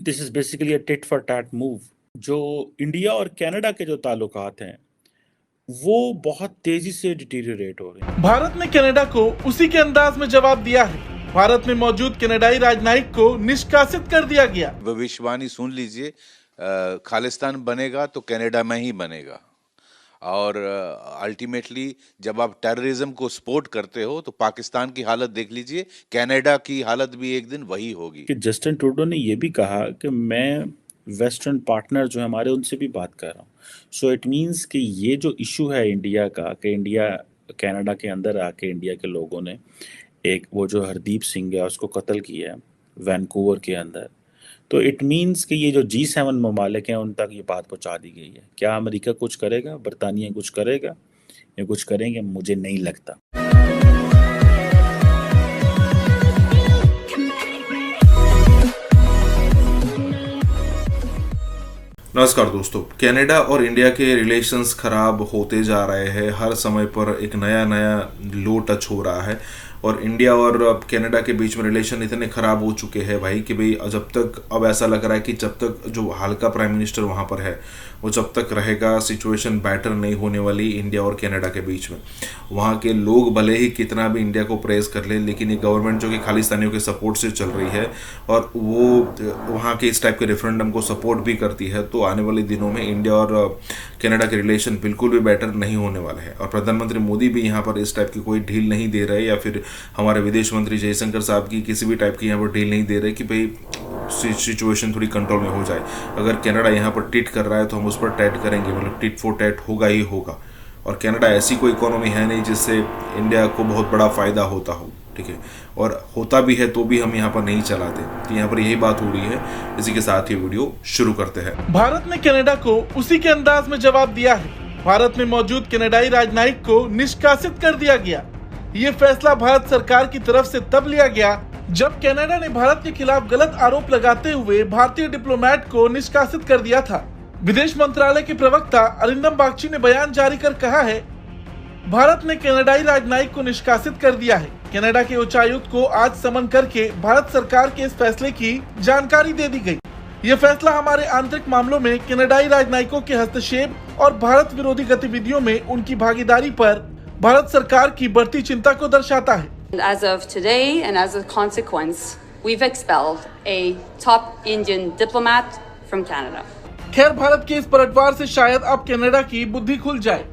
This is basically a tit for tat move. जो India और Canada के जो ताल्लुकात हैं वो बहुत तेजी से डिटीरियोरेट हो रहे हैं। भारत ने कनाडा को उसी के अंदाज में जवाब दिया है। भारत में मौजूद कनाडाई राजनयिक को निष्कासित कर दिया गया। भविष्यवाणी सुन लीजिए, खालिस्तान बनेगा तो कनाडा में ही बनेगा। और अल्टीमेटली जब आप टेररिज्म को सपोर्ट करते हो तो पाकिस्तान की हालत देख लीजिए, कनाडा की हालत भी एक दिन वही होगी। कि जस्टिन ट्रूडो ने ये भी कहा कि मैं वेस्टर्न पार्टनर जो है हमारे उनसे भी बात कर रहा हूँ। सो इट मीन्स कि ये जो इशू है इंडिया का, कि इंडिया कनाडा के अंदर आके इंडिया के लोगों ने एक वो जो हरदीप सिंह है उसको कत्ल किया है वैनकूवर के अंदर, तो इट मीन्स कि ये जो G7 ममालिक हैं उन तक ये बात पहुंचा दी गई है। क्या अमेरिका कुछ करेगा, बरतानिया कुछ करेगा या कुछ करेंगे, मुझे नहीं लगता। नमस्कार दोस्तों, कनाडा और इंडिया के रिलेशंस खराब होते जा रहे हैं। हर समय पर एक नया नया लो टच हो रहा है और इंडिया और कनाडा के बीच में रिलेशन इतने ख़राब हो चुके हैं भाई कि भाई जब तक अब ऐसा लग रहा है कि जब तक जो हाल का प्राइम मिनिस्टर वहाँ पर है वो जब तक रहेगा सिचुएशन बेटर नहीं होने वाली इंडिया और कनाडा के बीच में। वहाँ के लोग भले ही कितना भी इंडिया को प्रेज कर ले, लेकिन ये गवर्नमेंट जो कि खालिस्तानियों के सपोर्ट से चल रही है और वो वहाँ के इस टाइप के रेफरेंडम को सपोर्ट भी करती है, तो आने वाले दिनों में इंडिया और कनाडा के रिलेशन बिल्कुल भी बेटर नहीं होने वाले हैं। और प्रधानमंत्री मोदी भी यहाँ पर इस टाइप की कोई ढील नहीं दे रहे, या फिर हमारे विदेश मंत्री जयशंकर साहब की किसी भी टाइप की यहाँ पर ढील नहीं दे रहे कि भाई सिचुएशन थोड़ी कंट्रोल में हो जाए। अगर कनाडा यहाँ पर टिट कर रहा है तो हम उस पर टैट करेंगे, मतलब टिट फॉर टैट होगा ही होगा। और कनाडा ऐसी कोई इकोनॉमी है नहीं जिससे इंडिया को बहुत बड़ा फ़ायदा होता हो, ठीक है, और होता भी है तो भी हम यहाँ पर नहीं चलाते। तो यहाँ पर यही बात हो रही है। इसी के साथ ही वीडियो शुरू करते हैं। भारत ने कनाडा को उसी के अंदाज में जवाब दिया है। भारत में मौजूद कनाडाई राजनयिक को निष्कासित कर दिया गया। ये फैसला भारत सरकार की तरफ से तब लिया गया जब कनाडा ने भारत के खिलाफ गलत आरोप लगाते हुए भारतीय डिप्लोमेट को निष्कासित कर दिया था। विदेश मंत्रालय के प्रवक्ता अरिंदम बागची ने बयान जारी कर कहा है, भारत ने कनाडाई राजनयिक को निष्कासित कर दिया है। कनाडा के उच्चायुक्त को आज समन करके भारत सरकार के इस फैसले की जानकारी दे दी गई। ये फैसला हमारे आंतरिक मामलों में कनाडाई राजनयिकों के हस्तक्षेप और भारत विरोधी गतिविधियों में उनकी भागीदारी पर भारत सरकार की बढ़ती चिंता को दर्शाता है। As of today and as a consequence, we've expelled a top Indian diplomat from Canada. खैर, भारत के इस पलटवार से शायद अब कनाडा की बुद्धि खुल जाए।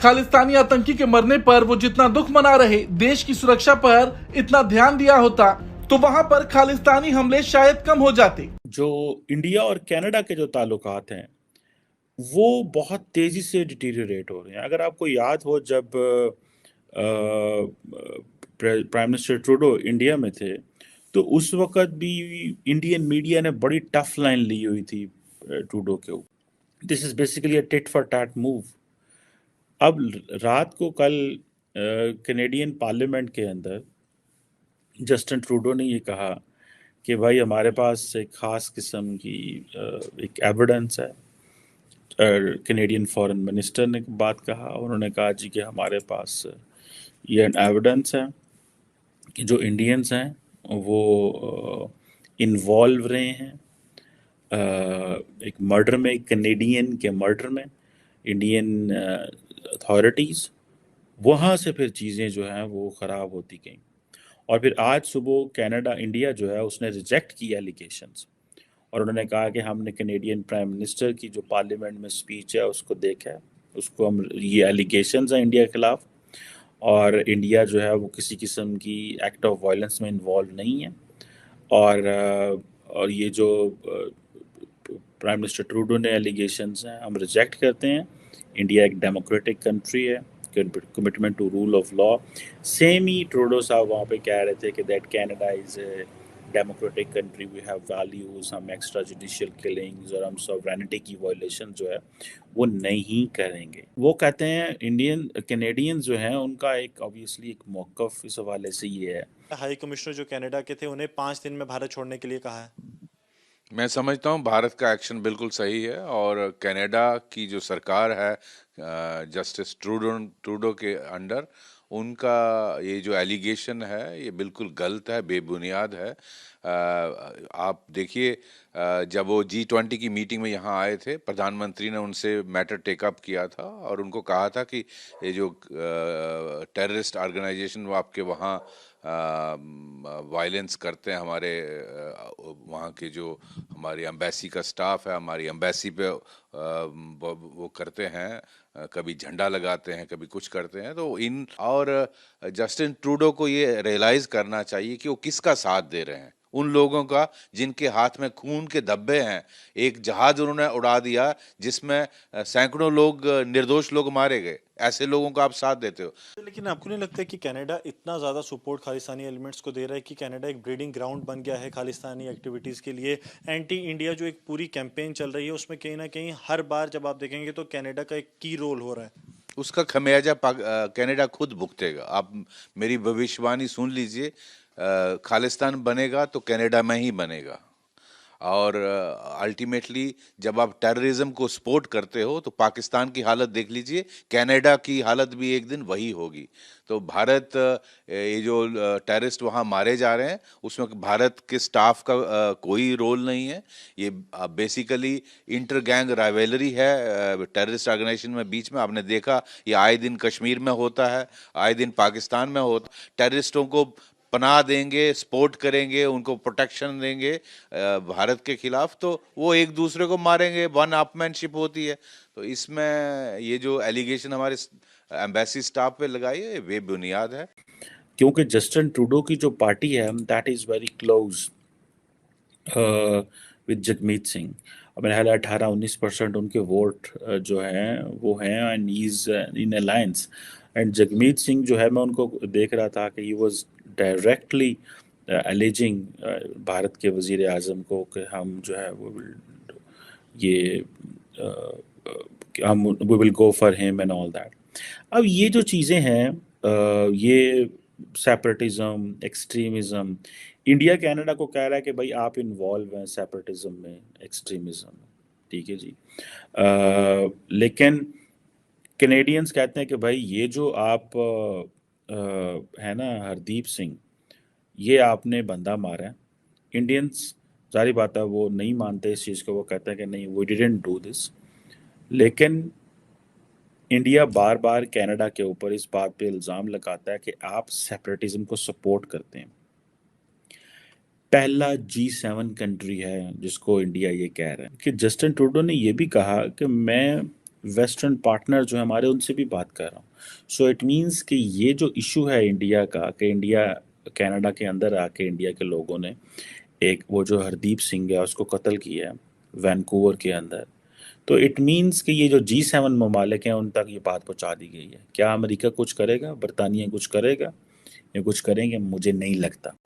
खालिस्तानी आतंकी के मरने पर वो जितना दुख मना रहे, देश की सुरक्षा पर इतना ध्यान दिया होता तो वहां पर खालिस्तानी हमले शायद कम हो जाते। जो इंडिया और कनाडा के जो ताल्लुकात हैं वो बहुत तेजी से डिटीरियोरेट हो रहे हैं। अगर आपको याद हो, जब प्राइम मिनिस्टर ट्रूडो इंडिया में थे तो उस वक्त भी इंडियन मीडिया ने बड़ी टफ लाइन ली हुई थी ट्रूडो के ऊपर। This is basically a tit for tat move. अब रात को कल कैनेडियन पार्लियामेंट के अंदर जस्टिन ट्रूडो ने ये कहा कि भाई हमारे पास एक ख़ास किस्म की एक एविडेंस है। कैनेडियन फॉरेन मिनिस्टर ने बात कहा, उन्होंने कहा जी कि हमारे पास ये एविडेंस है कि जो इंडियंस हैं वो इन्वॉल्व रहे हैं एक मर्डर में, एक कैनेडियन के मर्डर में। इंडियन अथॉरिटीज़ वहाँ से फिर चीज़ें जो हैं वो ख़राब होती गई। और फिर आज सुबह इंडिया जो है उसने रिजेक्ट किया एलिगेशंस, और उन्होंने कहा कि हमने कैनेडियन प्राइम मिनिस्टर की जो पार्लियामेंट में स्पीच है उसको देखा है, उसको हम ये एलिगेशंस हैं इंडिया के खिलाफ, और इंडिया जो है वो किसी किस्म की एक्ट ऑफ वायलेंस में इन्वॉल्व नहीं है। और ये जो प्राइम मिनिस्टर ट्रूडो ने एलिगेशंस हैं हम रिजेक्ट करते हैं। इंडिया एक डेमोक्रेटिक कंट्री है, commitment to rule of law. Same ही ट्रूडो साहब वहाँ पे कह रहे थे कि that Canada is a democratic country, we have values, हम एक्स्ट्रा जुडिशियल किलिंग्स और हम सॉवरेनिटी की वायलेशन जो है वो नहीं करेंगे। वो कहते हैं इंडियन कैनेडियंस जो हैं उनका एक ऑब्वियसली एक मौक़िफ़ इस हवाले से ये है। हाई कमिश्नर जो कनाडा के थे उन्हें 5 दिन में भारत छोड़ने के लिए कहा है। मैं समझता हूँ भारत का एक्शन बिल्कुल सही है, और कनाडा की जो सरकार है जस्टिस ट्रूडो के अंडर, उनका ये जो एलिगेशन है ये बिल्कुल गलत है, बेबुनियाद है। आप देखिए जब वो G20 की मीटिंग में यहाँ आए थे, प्रधानमंत्री ने उनसे मैटर टेकअप किया था और उनको कहा था कि ये जो टेररिस्ट ऑर्गेनाइजेशन वो आपके वहाँ वायलेंस करते हैं, हमारे वहाँ के जो हमारी एम्बेसी का स्टाफ है, हमारी एम्बेसी पे वो करते हैं, कभी झंडा लगाते हैं, कभी कुछ करते हैं। तो इन और जस्टिन ट्रूडो को ये रियलाइज करना चाहिए कि वो किसका साथ दे रहे हैं, उन लोगों का जिनके हाथ में खून के धब्बे हैं। एक जहाज उन्होंने उड़ा दिया जिसमें सैकड़ों लोग, निर्दोष लोग मारे गए। ऐसे लोगों का आप साथ देते हो। लेकिन आपको नहीं लगता कि कनाडा इतना ज़्यादा सपोर्ट खालिस्तानी एलिमेंट्स को दे रहा है कि कनाडा एक ब्रीडिंग ग्राउंड बन गया है खालिस्तानी एक्टिविटीज़ के लिए? एंटी इंडिया जो एक पूरी कैंपेन चल रही है उसमें कहीं ना कहीं हर बार जब आप देखेंगे तो कनाडा का एक की रोल हो रहा है। उसका खमियाजा कनाडा खुद भुगतेगा। आप मेरी भविष्यवाणी सुन लीजिए, खालिस्तान बनेगा तो कनाडा में ही बनेगा। और अल्टीमेटली जब आप टेररिज्म को सपोर्ट करते हो तो पाकिस्तान की हालत देख लीजिए, कनाडा की हालत भी एक दिन वही होगी। तो भारत, ये जो टेररिस्ट वहाँ मारे जा रहे हैं उसमें भारत के स्टाफ का कोई रोल नहीं है। ये बेसिकली इंटर गैंग राइवलरी है टेररिस्ट ऑर्गेनाइजेशन में बीच में। आपने देखा ये आए दिन कश्मीर में होता है, आए दिन पाकिस्तान में होता। टेररिस्टों को पनाह देंगे, सपोर्ट करेंगे, उनको प्रोटेक्शन देंगे भारत के खिलाफ, तो वो एक दूसरे को मारेंगे। वन अपमैनशिप होती है। तो इसमें ये जो एलिगेशन हमारे एम्बेसी स्टाफ पे लगाई है बेबुनियाद है। क्योंकि जस्टिन ट्रूडो की जो पार्टी है that is very close with Jagmeet Singh. अब मेरा ख्याल है 18-19% उनके वोट जो हैं वो हैं and is in alliance. And Jagmeet Singh जो है, मैं उनको देख रहा था कि he was directly aliasing Bharat के वज़ीर आज़म को कि हम जो है वो ये हम we will go for him and all that. अब ये जो चीज़ें हैं ये सेपरेटिज्म, एक्सट्रीमिज़म, इंडिया कनाडा को कह रहा है कि भाई आप इन्वॉल्व हैं सेपरेटिज्म में, एक्सट्रीमिज़म में, ठीक है जी। लेकिन कैनेडियंस कहते हैं कि भाई ये जो आप है ना हरदीप सिंह, ये आपने बंदा मारा है। इंडियंस जारी बात है वो नहीं मानते इस चीज़ को, वो कहते हैं कि नहीं वी डिडंट डू दिस। लेकिन इंडिया बार बार कनाडा के ऊपर इस बात पे इल्ज़ाम लगाता है कि आप सेपरेटिज्म को सपोर्ट करते हैं। पहला G7 कंट्री है जिसको इंडिया ये कह रहा है कि जस्टिन ट्रूडो ने ये भी कहा कि मैं वेस्टर्न पार्टनर जो है हमारे उनसे भी बात कर रहा हूँ। सो इट मीन्स कि ये जो इशू है इंडिया का कि इंडिया कनाडा के अंदर आके इंडिया के लोगों ने एक वो जो हरदीप सिंह है उसको कत्ल किया है वैनकूवर के अंदर, तो इट मीन्स कि ये जो G7 ममालिक हैं उन तक ये बात पहुंचा दी गई है। क्या अमेरिका कुछ करेगा, बरतानिया कुछ करेगा या कुछ करेंगे, मुझे नहीं लगता।